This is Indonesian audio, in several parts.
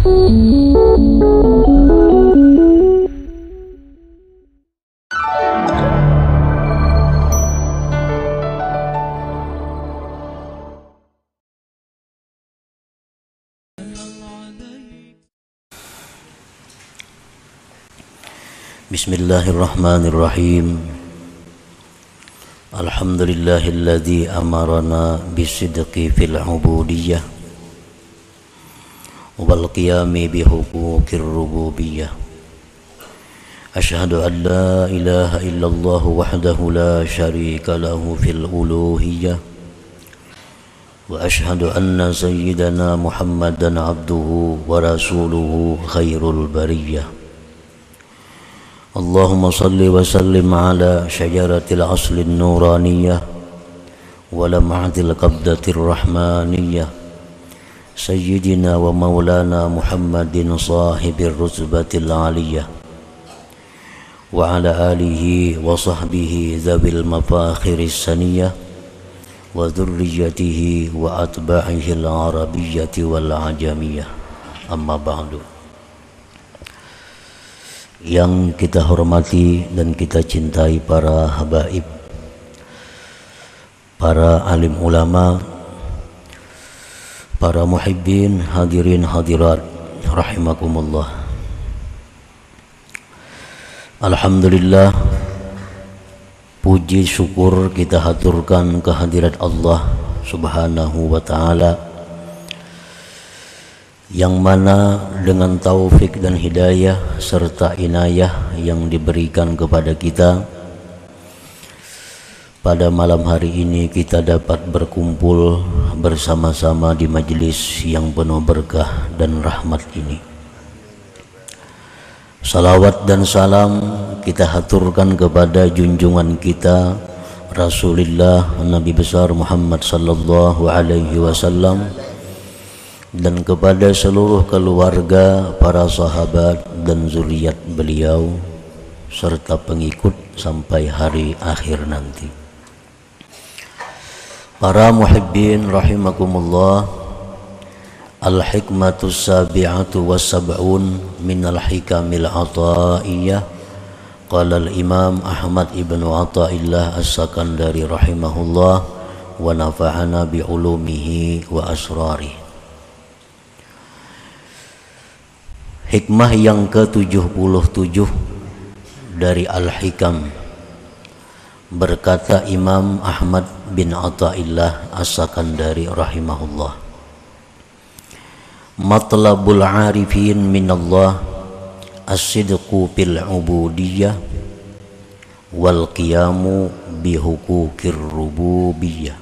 Bismillahirrahmanirrahim. Alhamdulillahilladzi amarana bisidqi fil ubudiyyah wal qiyami bihuquqir rububiyyah. Asyhadu an la ilaha illallah wahdahu la syarika lahu fil uluhiyyah wa asyhadu anna sayyidana Muhammadan abduhu wa rasuluhu khairul bariyyah. Allahumma salli wa sallim ala syajaratil aslin nuraniyah wa lam'atil qabdatir rahmaniyah sayyidina wa maulana Muhammadin sahibir rutbatil aliyah wa ala alihi wa sahbihi dhabil mafakhiris saniyah wa dhurriyyatihi wa atba'ihi al-arabiyyati wal ajamiyah. Amma ba'du. Yang kita hormati dan kita cintai para habaib, para alim ulama, para muhibbin, hadirin hadirat rahimakumullah. Alhamdulillah, puji syukur kita haturkan kehadirat Allah Subhanahu wa ta'ala, yang mana dengan taufik dan hidayah serta inayah yang diberikan kepada kita, pada malam hari ini kita dapat berkumpul bersama-sama di majelis yang penuh berkah dan rahmat ini. Salawat dan salam kita haturkan kepada junjungan kita Rasulullah Nabi besar Muhammad sallallahu alaihi wasallam, dan kepada seluruh keluarga, para sahabat dan zuriat beliau serta pengikut sampai hari akhir nanti. Para muhibbin rahimakumullah, al-hikmatus sabi'atu was sab'un minal hikamil ataiyah. Qala al-imam Ahmad ibn Athaillah as-Sakandari rahimahullah wa nafa'ana bi ulumihi wa asrarih. Hikmah yang ke-77 dari Al-Hikam, berkata Imam Ahmad bin Athaillah As-Sakandari rahimahullah, matlabul arifin minallah as-sidqu fil ubudiyyah wal qiyamu bihuquqir rububiyyah,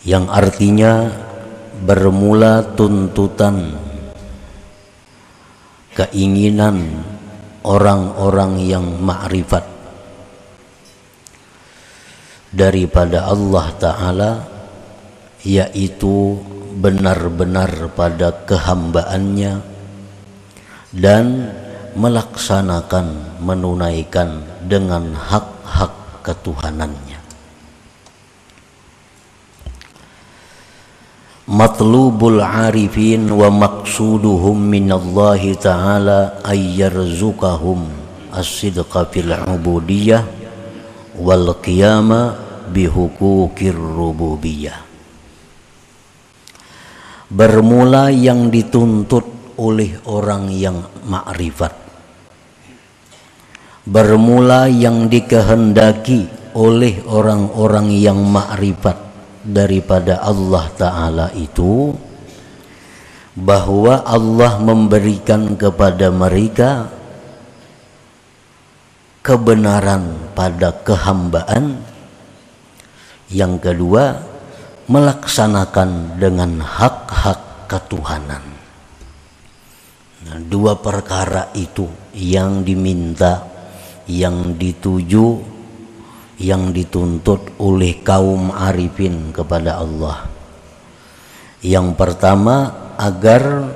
yang artinya bermula tuntutan keinginan orang-orang yang ma'rifat daripada Allah Ta'ala, yaitu benar-benar pada kehambaannya dan melaksanakan, menunaikan dengan hak-hak ketuhanannya. Matlubul arifin wa maqsuduhum minallahi ta'ala ayyarzuqahum as-sidqa fil ubudiyyah wal qiyama bihuquqir rububiyyah. Bermula yang dituntut oleh orang yang ma'rifat, bermula yang dikehendaki oleh orang-orang yang ma'rifat daripada Allah Ta'ala itu, bahwa Allah memberikan kepada mereka kebenaran pada kehambaan. Yang kedua, melaksanakan dengan hak-hak ketuhanan. Nah, dua perkara itu yang diminta, yang dituju, yang dituntut oleh kaum arifin kepada Allah. Yang pertama, agar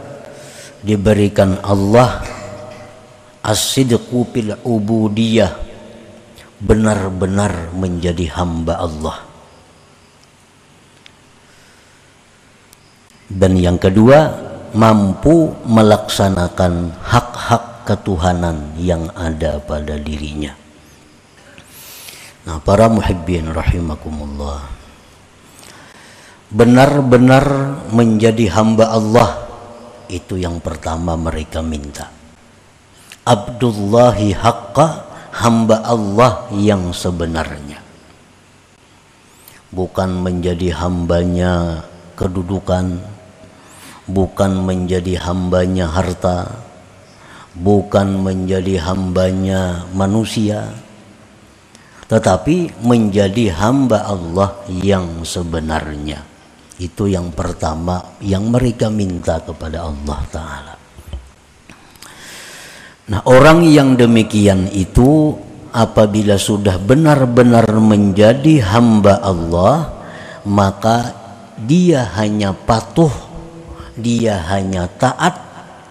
diberikan Allah as-sidqu fil ubudiyyah, benar-benar menjadi hamba Allah. Dan yang kedua, mampu melaksanakan hak-hak ketuhanan yang ada pada dirinya. Nah, para muhibbin rahimakumullah, benar-benar menjadi hamba Allah, itu yang pertama mereka minta. Abdullahi haqqa, hamba Allah yang sebenarnya. Bukan menjadi hambanya kedudukan, bukan menjadi hambanya harta, bukan menjadi hambanya manusia, tetapi menjadi hamba Allah yang sebenarnya. Itu yang pertama yang mereka minta kepada Allah Ta'ala. Nah, orang yang demikian itu apabila sudah benar-benar menjadi hamba Allah, maka dia hanya patuh, dia hanya taat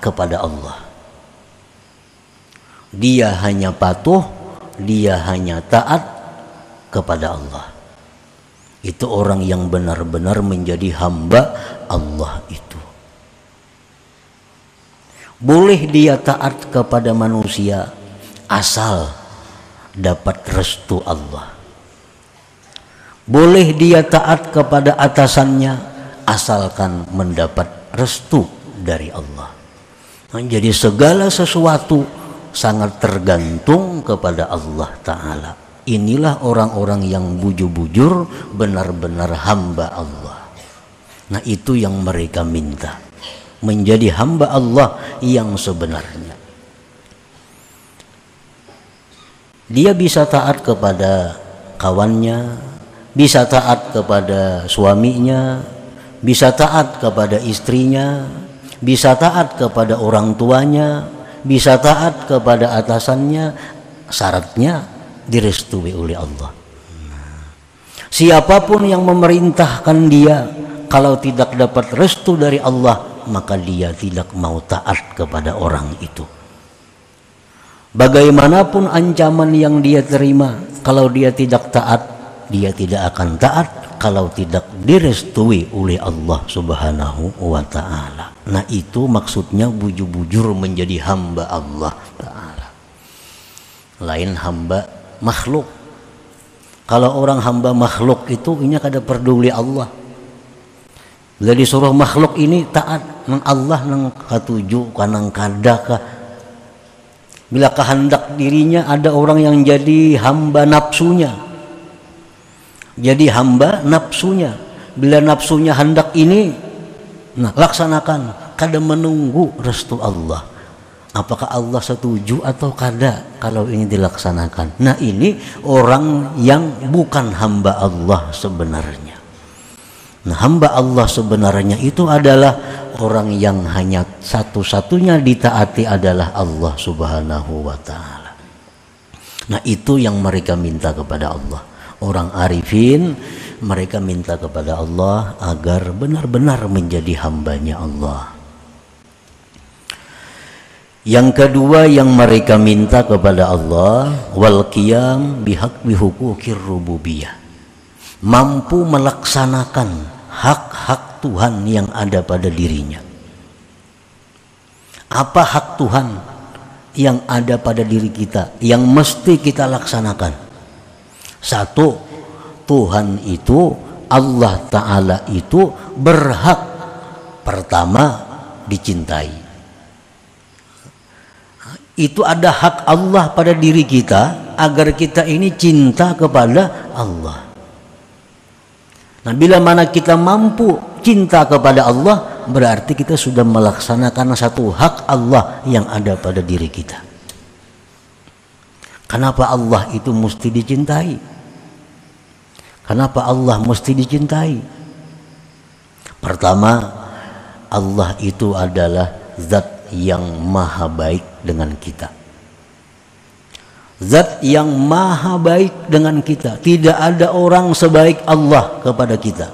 kepada Allah. Dia hanya patuh, dia hanya taat kepada Allah. Itu orang yang benar-benar menjadi hamba Allah itu. Boleh dia taat kepada manusia asal dapat restu Allah. Boleh dia taat kepada atasannya asalkan mendapat restu dari Allah. Nah, jadi segala sesuatu sangat tergantung kepada Allah Ta'ala. Inilah orang-orang yang bujur-bujur benar-benar hamba Allah. Nah, itu yang mereka minta, menjadi hamba Allah yang sebenarnya. Dia bisa taat kepada kawannya, bisa taat kepada suaminya, bisa taat kepada istrinya, bisa taat kepada orang tuanya, bisa taat kepada atasannya, syaratnya direstui oleh Allah. Siapapun yang memerintahkan dia, kalau tidak dapat restu dari Allah, maka dia tidak mau taat kepada orang itu. Bagaimanapun ancaman yang dia terima, kalau dia tidak taat, dia tidak akan taat kalau tidak direstui oleh Allah Subhanahu wa Ta'ala. Nah, itu maksudnya bujur-bujur menjadi hamba Allah Ta'ala. Lain hamba makhluk. Kalau orang hamba makhluk itu ini kada peduli Allah. Bila disuruh makhluk ini taat nang Allah nang katuju kanang kadakah. Bila kehendak dirinya, ada orang yang jadi hamba nafsunya. Jadi hamba nafsunya. Bila nafsunya hendak ini, nah laksanakan, kada menunggu restu Allah. Apakah Allah setuju atau kada kalau ini dilaksanakan? Nah, ini orang yang bukan hamba Allah sebenarnya. Nah, hamba Allah sebenarnya itu adalah orang yang hanya satu-satunya ditaati adalah Allah Subhanahu wa Ta'ala. Nah, itu yang mereka minta kepada Allah. Orang arifin, mereka minta kepada Allah agar benar-benar menjadi hambanya Allah. Yang kedua yang mereka minta kepada Allah, wal qiyam bihaq bihukukir rububiyah, mampu melaksanakan hak-hak Tuhan yang ada pada dirinya. Apa hak Tuhan yang ada pada diri kita yang mesti kita laksanakan? Satu, Tuhan itu, Allah Ta'ala itu berhak pertama dicintai. Itu ada hak Allah pada diri kita agar kita ini cinta kepada Allah. Nah, bila mana kita mampu cinta kepada Allah, berarti kita sudah melaksanakan satu hak Allah yang ada pada diri kita. Kenapa Allah itu mesti dicintai? Kenapa Allah mesti dicintai? Pertama, Allah itu adalah zat yang maha baik dengan kita. Zat yang maha baik dengan kita. Tidak ada orang sebaik Allah kepada kita.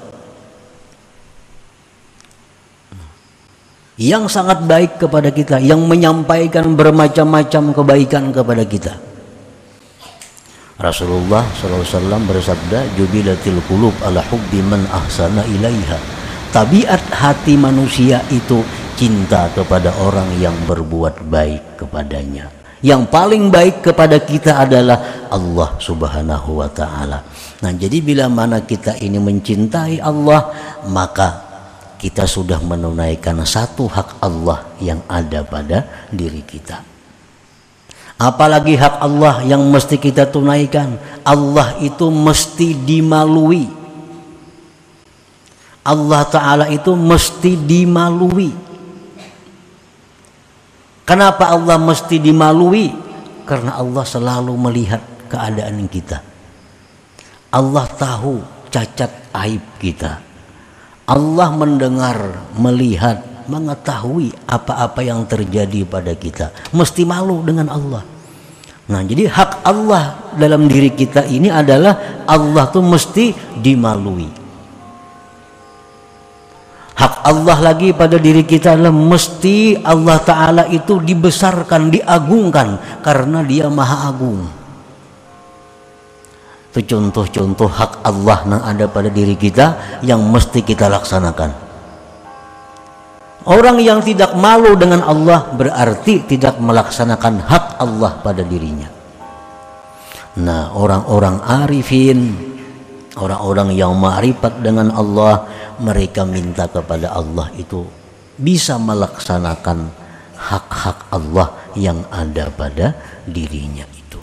Yang sangat baik kepada kita, yang menyampaikan bermacam-macam kebaikan kepada kita. Rasulullah SAW bersabda, jubilatil qulub ala hubbi man ahsana ilaiha tabiat hati manusia itu cinta kepada orang yang berbuat baik kepadanya. Yang paling baik kepada kita adalah Allah Subhanahu wa ta'ala. Nah, jadi bila mana kita ini mencintai Allah, maka kita sudah menunaikan satu hak Allah yang ada pada diri kita. Apalagi hak Allah yang mesti kita tunaikan, Allah itu mesti dimalui. Allah Ta'ala itu mesti dimalui. Kenapa Allah mesti dimalui? Karena Allah selalu melihat keadaan kita. Allah tahu cacat aib kita. Allah mendengar, melihat, mengetahui apa-apa yang terjadi pada kita. Mesti malu dengan Allah. Nah, jadi hak Allah dalam diri kita ini adalah Allah tuh mesti dimalui. Hak Allah lagi pada diri kita adalah mesti Allah Ta'ala itu dibesarkan, diagungkan, karena Dia Maha Agung. Itu contoh-contoh hak Allah yang ada pada diri kita yang mesti kita laksanakan. Orang yang tidak malu dengan Allah berarti tidak melaksanakan hak Allah pada dirinya. Nah, orang-orang arifin, orang-orang yang ma'rifat dengan Allah, mereka minta kepada Allah itu bisa melaksanakan hak-hak Allah yang ada pada dirinya itu.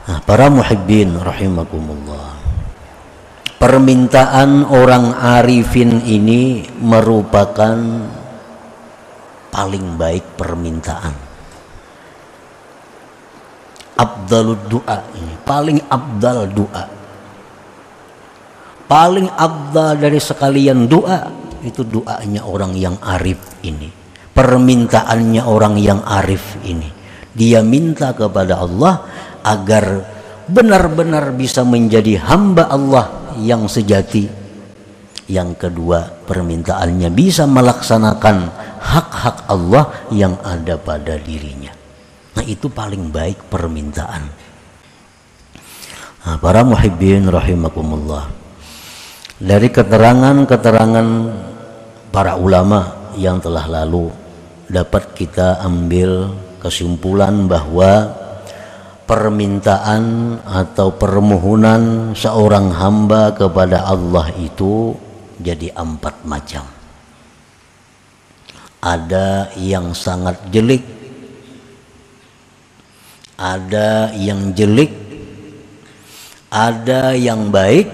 Nah, para muhibbin rahimakumullah, permintaan orang arifin ini merupakan paling baik permintaan. Abdalud doa, ini paling abdal doa. Paling abdal dari sekalian doa itu doanya orang yang arif ini. Permintaannya orang yang arif ini. Dia minta kepada Allah agar benar-benar bisa menjadi hamba Allah yang sejati. Yang kedua, permintaannya bisa melaksanakan hak-hak Allah yang ada pada dirinya. Nah, itu paling baik permintaan. Nah, para muhibbin rahimakumullah, dari keterangan-keterangan para ulama yang telah lalu dapat kita ambil kesimpulan bahwa permintaan atau permohonan seorang hamba kepada Allah itu jadi 4 macam. Ada yang sangat jelek, ada yang jelek, ada yang baik,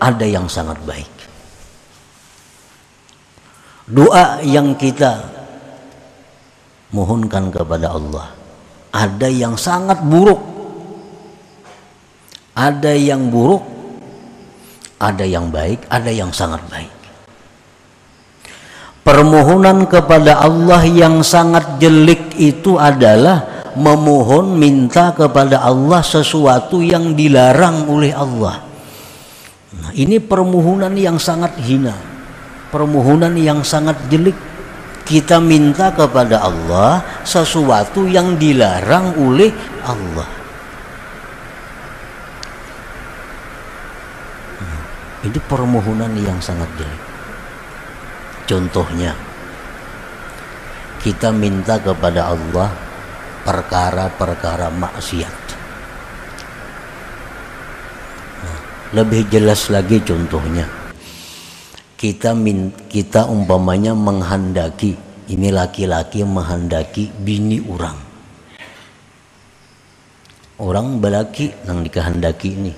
ada yang sangat baik. Doa yang kita mohonkan kepada Allah, ada yang sangat buruk, ada yang buruk, ada yang baik, ada yang sangat baik. Permohonan kepada Allah yang sangat jelek itu adalah memohon minta kepada Allah sesuatu yang dilarang oleh Allah. Nah, ini permohonan yang sangat hina, permohonan yang sangat jelek. Kita minta kepada Allah sesuatu yang dilarang oleh Allah. Ini permohonan yang sangat jelek. Contohnya, kita minta kepada Allah perkara-perkara maksiat. Lebih jelas lagi contohnya, kita umpamanya menghendaki, ini laki-laki menghendaki bini orang belaki yang dikehendaki ini,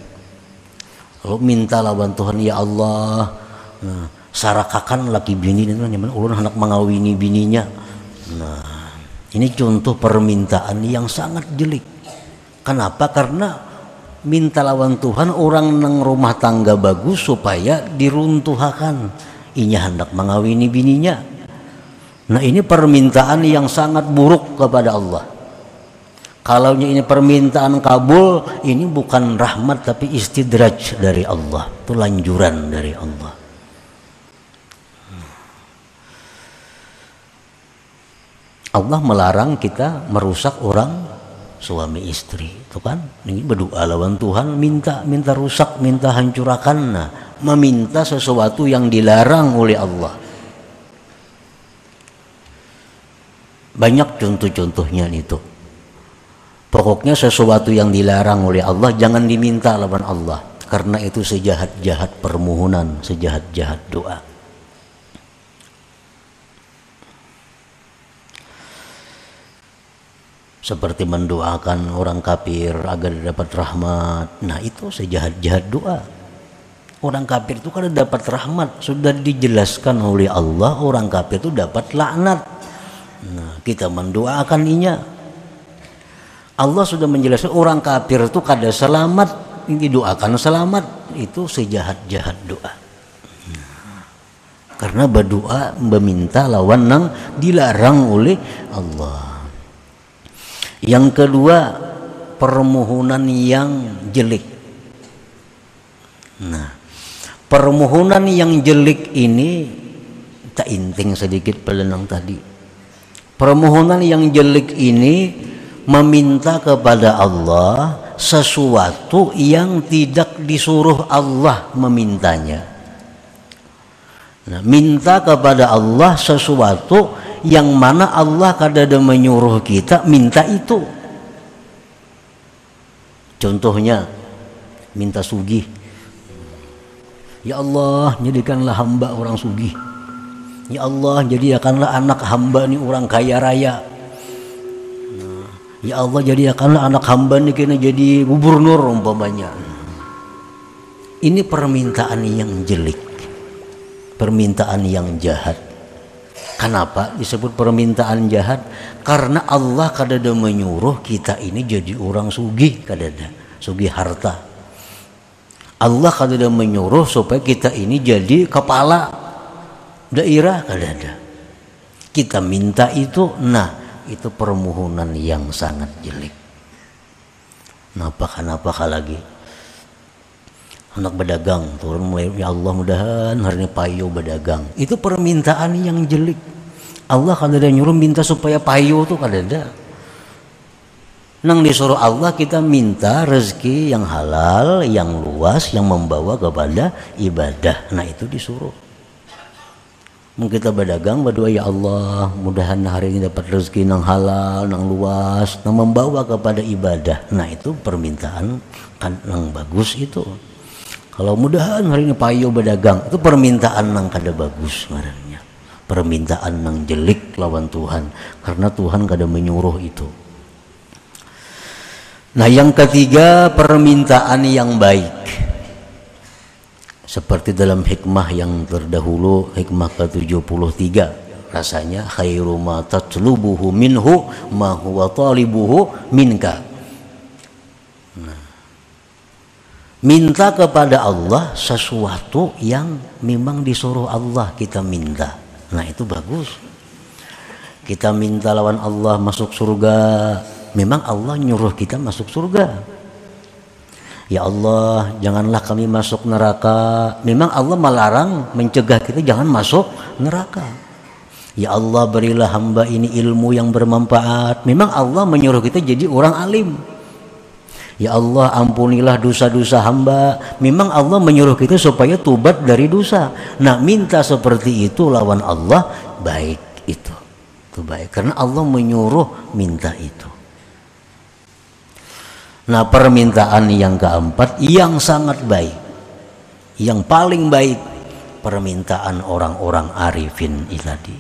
lalu minta lawan Tuhan, ya Allah, nah, sarakakan laki bini itu nyaman ulun hendak mengawini bininya. Nah, ini contoh permintaan yang sangat jelek. Kenapa? Karena minta lawan Tuhan orang nang rumah tangga bagus supaya diruntuhakan, inya hendak mengawini bininya. Nah, ini permintaan yang sangat buruk kepada Allah. Kalau ini permintaan kabul, ini bukan rahmat tapi istidraj dari Allah, itu lanjuran dari Allah. Allah melarang kita merusak orang suami istri, itu kan? Ini berdoa lawan Tuhan, minta rusak, minta hancurakan. Nah, meminta sesuatu yang dilarang oleh Allah. Banyak contoh-contohnya itu. Pokoknya sesuatu yang dilarang oleh Allah jangan diminta lawan Allah, karena itu sejahat-jahat permohonan, sejahat-jahat doa. Seperti mendoakan orang kafir agar dapat rahmat. Nah, itu sejahat-jahat doa. Orang kafir itu kalau dapat rahmat sudah dijelaskan oleh Allah, orang kafir itu dapat laknat. Nah, kita mendoakan inya. Allah sudah menjelaskan orang kafir itu kada selamat, didoakan selamat, itu sejahat-jahat doa. Karena berdoa meminta lawan nang dilarang oleh Allah. Yang kedua, permohonan yang jelek. Nah, permohonan yang jelek ini tak inting sedikit pelenang tadi. Permohonan yang jelek ini meminta kepada Allah sesuatu yang tidak disuruh Allah memintanya. Nah, minta kepada Allah sesuatu yang mana Allah kadang menyuruh kita minta itu. Contohnya minta sugih. Ya Allah, jadikanlah hamba orang sugih. Ya Allah, jadikanlah anak hamba ini orang kaya raya. Ya Allah, jadikanlah anak hamba ini kena jadi gubernur umpamanya. Ini permintaan yang jelek, permintaan yang jahat. Kenapa disebut permintaan jahat? Karena Allah kadada menyuruh kita ini jadi orang sugih, kadada sugih harta. Allah kadada menyuruh supaya kita ini jadi kepala daerah, kadada. Kita minta itu, nah itu permohonan yang sangat jelek. Kenapa lagi? Anak berdagang turun mulai, ya Allah mudahan hari ini payu berdagang. Itu permintaan yang jelek. Allah kadada nyuruh minta supaya payu tuh kadada. Nang disuruh Allah kita minta rezeki yang halal, yang luas, yang membawa kepada ibadah. Nah itu disuruh. Mungkin kita berdagang berdoa, ya Allah mudahan hari ini dapat rezeki yang halal, yang luas, yang membawa kepada ibadah. Nah itu permintaan kan yang bagus itu. Kalau mudahan hari ini payo berdagang, itu permintaan yang kada bagus sebenarnya. Permintaan yang jelek lawan Tuhan, karena Tuhan kada menyuruh itu. Nah yang ketiga, permintaan yang baik. Seperti dalam hikmah yang terdahulu, hikmah ke-73, rasanya khairu ma tatlubuhu minhu ma huwa talibuhu minka. Nah, minta kepada Allah sesuatu yang memang disuruh Allah kita minta. Nah itu bagus. Kita minta lawan Allah masuk surga, memang Allah nyuruh kita masuk surga. Ya Allah, janganlah kami masuk neraka. Memang Allah melarang, mencegah kita jangan masuk neraka. Ya Allah, berilah hamba ini ilmu yang bermanfaat. Memang Allah menyuruh kita jadi orang alim. Ya Allah, ampunilah dosa-dosa hamba. Memang Allah menyuruh kita supaya tobat dari dosa. Nah, minta seperti itu lawan Allah, baik itu. Itu baik, karena Allah menyuruh minta itu. Nah permintaan yang keempat yang sangat baik, yang paling baik, permintaan orang-orang arifin tadi.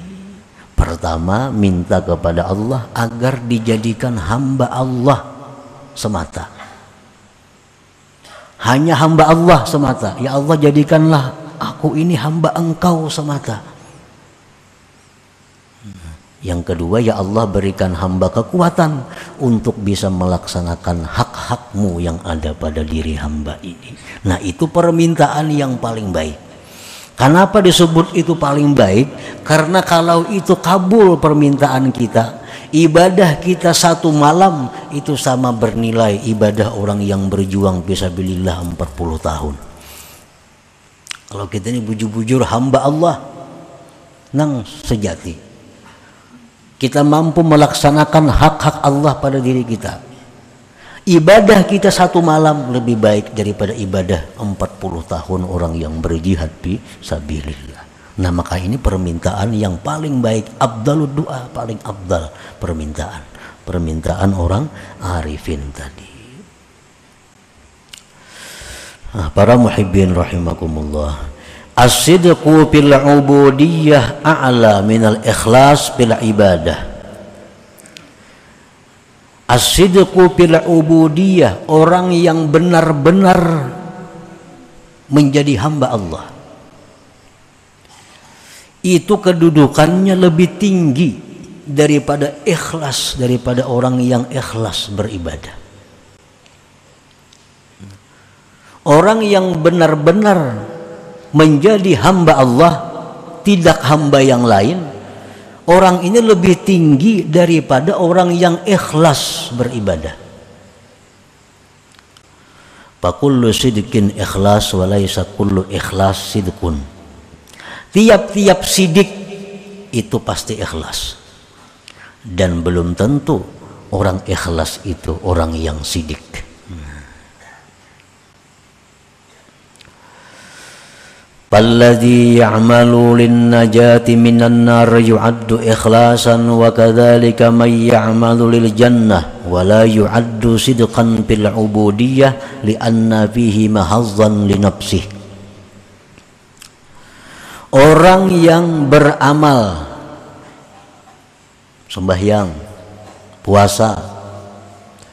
Pertama, minta kepada Allah agar dijadikan hamba Allah semata. Hanya hamba Allah semata. Ya Allah, jadikanlah aku ini hamba Engkau semata. Yang kedua, ya Allah berikan hamba kekuatan untuk bisa melaksanakan hak-hakmu yang ada pada diri hamba ini. Nah itu permintaan yang paling baik. Kenapa disebut itu paling baik? Karena kalau itu kabul permintaan kita, ibadah kita satu malam itu sama bernilai ibadah orang yang berjuang fisabilillah 40 tahun. Kalau kita ini bujur-bujur hamba Allah nang sejati, kita mampu melaksanakan hak-hak Allah pada diri kita. Ibadah kita 1 malam lebih baik daripada ibadah 40 tahun orang yang berjihad fi sabilillah. Nah, maka ini permintaan yang paling baik, afdalud doa, paling afdal permintaan orang arifin tadi. Nah, para muhibbin rahimakumullah, as-sidqu fil ubudiyyah a'la minal ikhlas fil ibadah. As-sidqu fil ubudiyyah, orang yang benar-benar menjadi hamba Allah, itu kedudukannya lebih tinggi daripada ikhlas, daripada orang yang ikhlas beribadah. Orang yang benar-benar menjadi hamba Allah, tidak hamba yang lain, orang ini lebih tinggi daripada orang yang ikhlas beribadah. Fakullu sidqin ikhlas walaysa kullu ikhlas sidqun. Tiap-tiap sidik itu pasti ikhlas, dan belum tentu orang ikhlas itu orang yang sidik. Falladhi ya'malu lin-najati minan nar yu'addu ikhlasan wa kadzalika may ya'malu lil jannah wa la yu'addu sidqan fil ubudiyyah li'anna fihi mahazzan li nafsih. Orang yang beramal sembahyang, puasa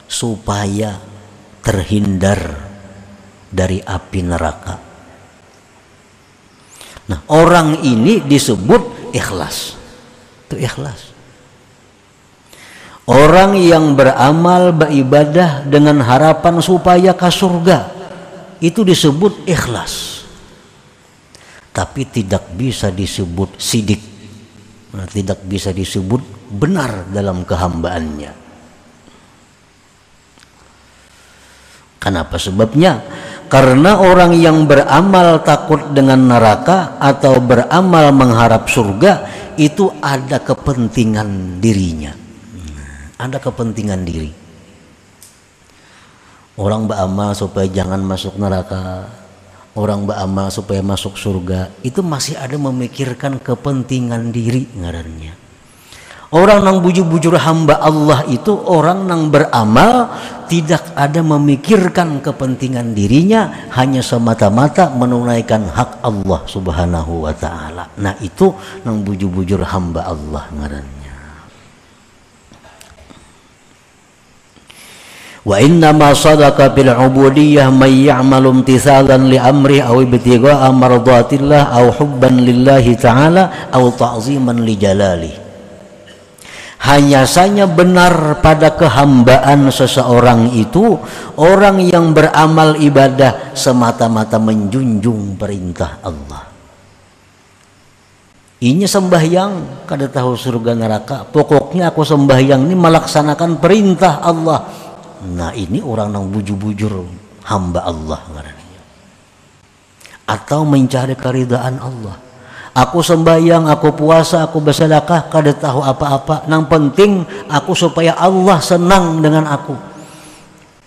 supaya terhindar dari api neraka. Nah, orang ini disebut ikhlas. Itu ikhlas. Orang yang beramal, beribadah dengan harapan supaya ke surga, itu disebut ikhlas. Tapi tidak bisa disebut sidik. Nah, tidak bisa disebut benar dalam kehambaannya. Kenapa sebabnya? Karena orang yang beramal takut dengan neraka atau beramal mengharap surga, itu ada kepentingan dirinya. Ada kepentingan diri. Orang beramal supaya jangan masuk neraka, orang beramal supaya masuk surga, itu masih ada memikirkan kepentingan diri ngarannya. Orang yang bujur-bujur hamba Allah itu orang yang beramal tidak ada memikirkan kepentingan dirinya, hanya semata-mata menunaikan hak Allah subhanahu wa ta'ala. Nah, itu yang bujur-bujur hamba Allah ngarannya. Wa inna ma sadaqa bil ubudiyyah may ya'malu imtithalan li amri aw ibtigha'a mardatillah aw hubban lillahi ta'ala aw ta'ziman li jalali. Hanya saja benar pada kehambaan seseorang itu orang yang beramal ibadah semata-mata menjunjung perintah Allah. Ini sembahyang kada tahu surga neraka, pokoknya aku sembahyang ini melaksanakan perintah Allah. Nah, ini orang yang bujur-bujur hamba Allah. Atau mencari keridaan Allah. Aku sembahyang, aku puasa, aku bersedekah, kada tahu apa-apa. Yang penting aku supaya Allah senang dengan aku.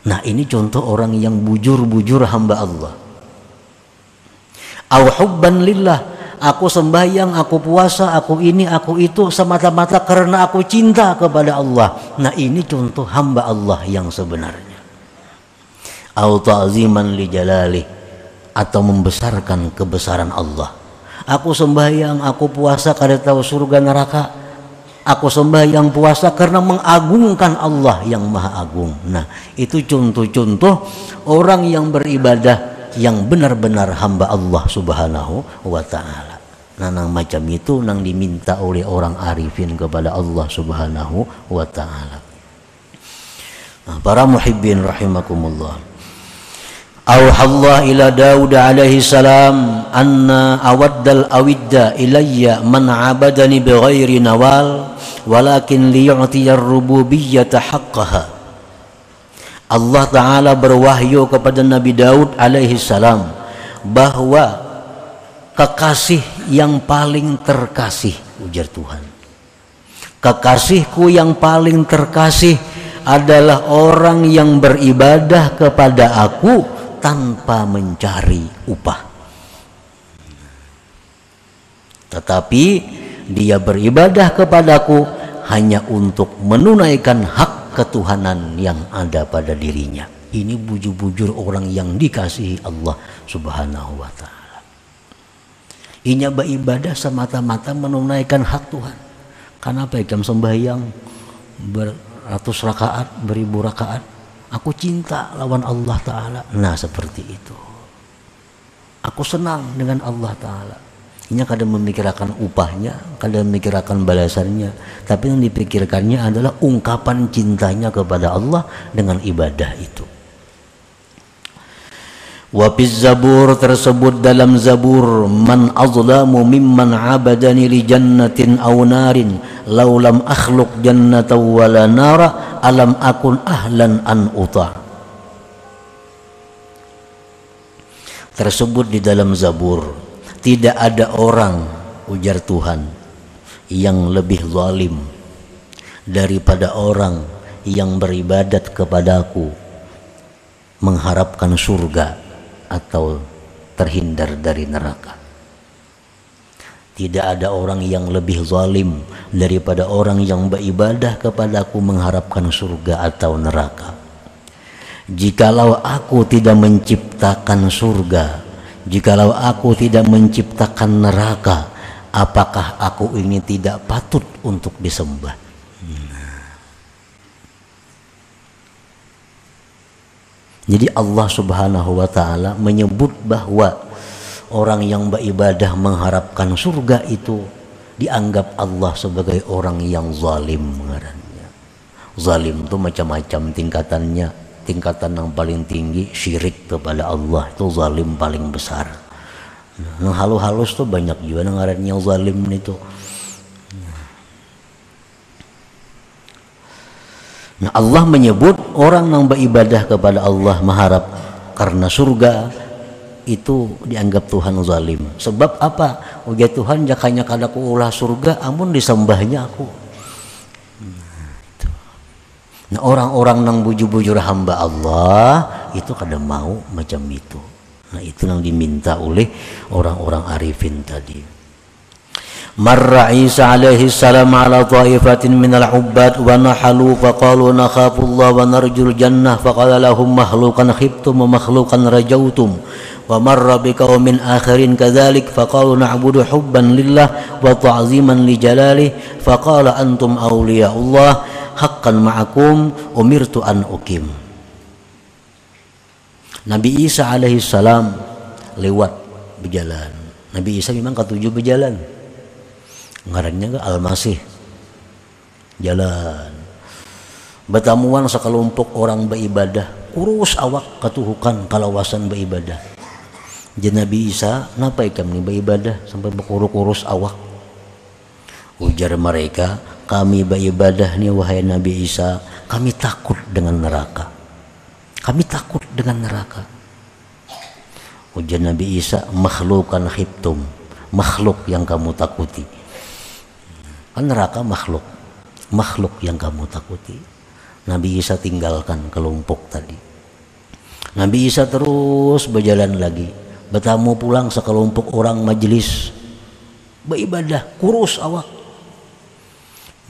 Nah, ini contoh orang yang bujur-bujur hamba Allah. Au hubban lillah, aku sembahyang, aku puasa, aku ini, aku itu semata-mata karena aku cinta kepada Allah. Nah, ini contoh hamba Allah yang sebenarnya. Au ta'ziman li jalali, atau membesarkan kebesaran Allah. Aku sembahyang, aku puasa kada tahu surga neraka. Aku sembahyang puasa karena mengagungkan Allah yang Maha Agung. Nah, itu contoh-contoh orang yang beribadah yang benar-benar hamba Allah subhanahu wa ta'ala. Nah, nang macam itu nang diminta oleh orang arifin kepada Allah subhanahu wa ta'ala. Nah, para muhibbin rahimakumullah, Auhallah ila Daud alaihi salam anna awaddal awidda ilayya man abadani bighairi nawal walakin liyu'tiyar rububiyyata haqqaha. Allah Ta'ala berwahyu kepada Nabi Daud alaihi salam bahwa kekasih yang paling terkasih, ujar Tuhan, kekasihku yang paling terkasih adalah orang yang beribadah kepada aku tanpa mencari upah. Tetapi dia beribadah kepadaku hanya untuk menunaikan hak ketuhanan yang ada pada dirinya. Ini bujur-bujur orang yang dikasihi Allah Subhanahu wa ta'ala. Inya beribadah semata-mata menunaikan hak Tuhan. Karena apa? Ikam sembahyang beratus rakaat, beribu rakaat, aku cinta lawan Allah Ta'ala. Nah seperti itu. Aku senang dengan Allah Ta'ala. Ini kadang memikirkan upahnya, kadang memikirkan balasannya, tapi yang dipikirkannya adalah ungkapan cintanya kepada Allah dengan ibadah itu. Wa fiz zabur, tersebut dalam zabur, man azlamu mimman abadani li jannatin aw narin law lam akhluq jannatan wala nara alam akun ahlan an uta. Tersebut di dalam zabur, tidak ada orang, ujar Tuhan, yang lebih zalim daripada orang yang beribadat kepadaku mengharapkan surga atau terhindar dari neraka. Tidak ada orang yang lebih zalim daripada orang yang beribadah kepadaku mengharapkan surga atau neraka. Jikalau aku tidak menciptakan surga, jikalau aku tidak menciptakan neraka, apakah aku ini tidak patut untuk disembah? Jadi Allah Subhanahu wa ta'ala menyebut bahwa orang yang beribadah mengharapkan surga itu dianggap Allah sebagai orang yang zalim. Zalim itu macam-macam tingkatannya. Tingkatan yang paling tinggi syirik kepada Allah, itu zalim paling besar. Nah, halus-halus tuh banyak juga ngarannya zalim itu. Nah, Allah menyebut orang yang beribadah kepada Allah mengharap karena surga itu dianggap Tuhan zalim. Sebab apa? Ujar Tuhan jakanya kadaku ulah surga amun disembahnya aku. Nah, orang-orang yang bujur-bujur hamba Allah itu kadang mau macam itu. Nah, itu yang diminta oleh orang-orang arifin tadi. Marra Isa alaihi salam ala ta'ifatin minal ubbad wa nahalu faqalu nakhafullah wa narjul jannah faqala lahum makhluqan khibtum wa makhluqan rajautum wa marra biqaumin akharin kadzalik faqalu na'budu hubban lillah wa ta'ziman li jalalihi faqala antum awliyaullah haqqan ma'akum umirtu an ukim. Nabi Isa alaihi salam lewat berjalan. Nabi Isa memang ketujuh berjalan. Ngarannya ke Al-Masih. Jalan. Bertamuan sekelompok orang beribadah, kurus awak katuhukan kalawasan beribadah. Jadi Nabi Isa, kenapa ikam ni beribadah sampai berkurus-kurus awak? Ujar mereka, kami beribadah nih wahai Nabi Isa, kami takut dengan neraka. Kami takut dengan neraka. Ujar Nabi Isa, makhlukan khibtum, makhluk yang kamu takuti. Kan neraka makhluk, makhluk yang kamu takuti. Nabi Isa tinggalkan kelompok tadi. Nabi Isa terus berjalan lagi, bertamu pulang sekelompok orang majelis beribadah, kurus awak.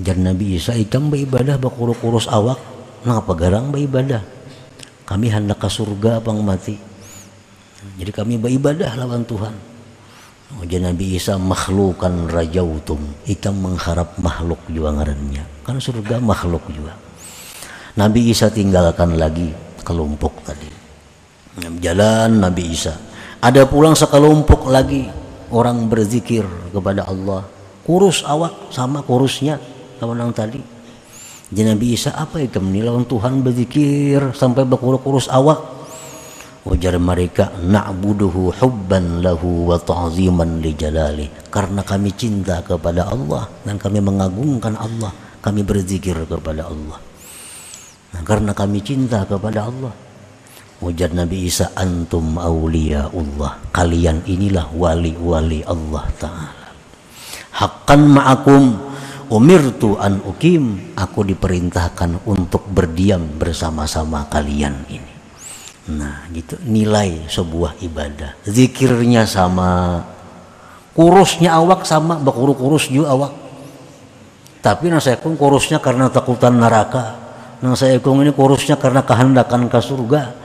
Jar Nabi Isa, ikam beribadah berkurus-kurus awak, ngapa garang beribadah? Kami hendak ke surga bang mati. Jadi kami beribadah lawan Tuhan. Jar Nabi Isa, makhlukan rajautum, ikam mengharap makhluk juga ngarannya. Kan surga makhluk juga. Nabi Isa tinggalkan lagi kelompok tadi. Jalan Nabi Isa. Ada pulang sekelompok lagi orang berzikir kepada Allah. Kurus awak sama kurusnya lawan yang tadi. Jadi Nabi Isa, apa ikam ni lawan Tuhan berzikir sampai berkurus-kurus awak? Ujar mereka, na'buduhu hubban lahu wa ta'ziman li jalali. Karena kami cinta kepada Allah dan kami mengagungkan Allah, kami berzikir kepada Allah. Nah, karena kami cinta kepada Allah. Ujar Nabi Isa, antum awliyaullah, kalian inilah wali-wali Allah Ta'ala. Haqqan ma'akum umirtu an ukim, aku diperintahkan untuk berdiam bersama-sama kalian ini. Nah gitu nilai sebuah ibadah. Zikirnya sama, kurusnya awak sama, kurus juga awak. Tapi nang saya pun kurusnya karena takutan neraka. Nang saya pun ini kurusnya karena kehendakan ke surga.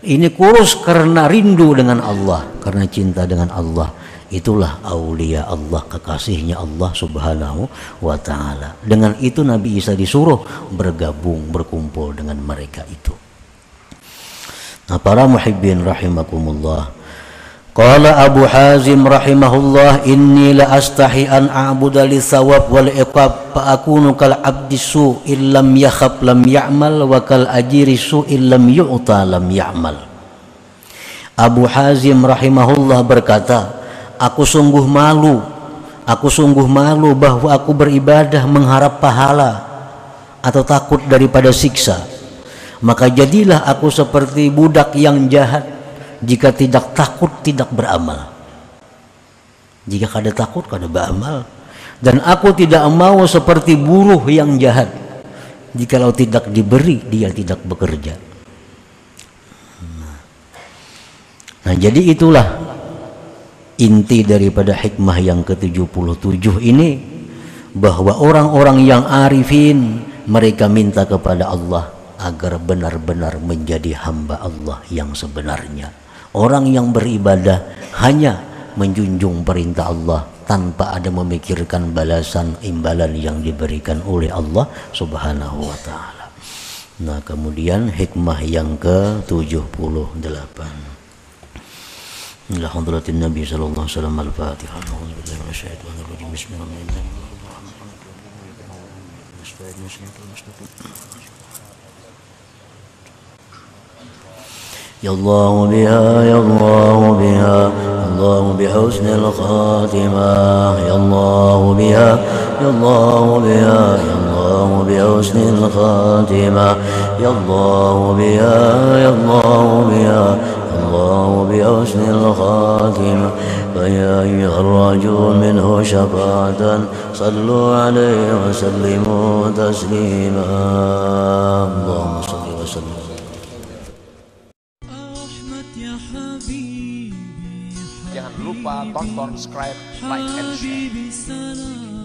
Ini kurus karena rindu dengan Allah, karena cinta dengan Allah. Itulah aulia Allah, kekasihnya Allah subhanahu wa ta'ala. Dengan itu Nabi Isa disuruh bergabung, berkumpul dengan mereka itu. Nah para muhibbin rahimakumullah, qala Abu Hazim rahimahullah, inni la astahi an a'buda li thawab wal iqab fa akunu kal abdi su illam yakhab lam ya'mal wa kal ajiri su illam yu'ta lam ya'mal. Abu Hazim rahimahullah berkata, aku sungguh malu bahwa aku beribadah mengharap pahala atau takut daripada siksa. Maka jadilah aku seperti budak yang jahat, jika tidak takut tidak beramal. Jika kada takut kada beramal. Dan aku tidak mau seperti buruh yang jahat, jikalau tidak diberi dia tidak bekerja. Nah jadi itulah inti daripada hikmah yang ke-77 ini, bahwa orang-orang yang arifin mereka minta kepada Allah agar benar-benar menjadi hamba Allah yang sebenarnya. Orang yang beribadah hanya menjunjung perintah Allah tanpa ada memikirkan balasan imbalan yang diberikan oleh Allah subhanahu wa ta'ala. Nah kemudian hikmah yang ke-78, ila hadratin Nabi sallallahu alaihi wasallam, al-Fatihah. A'udzubillahi minasyaitonir rajim. Bismillahirrahmanirrahim. Ya Allah biha, ya Allah biha, Allah bihusnil khatimah. Ya Allah biha, ya Allah biha, ya Allah bihusnil khatimah. Ya Allah biha, ya Allah biha, الله بحسن الخاتمة. فيا أيها الرجل منه شفاعة صلوا عليه وسلموا تسليما. اللهم صل وسلم. Jangan lupa tonton, subscribe, like, and share.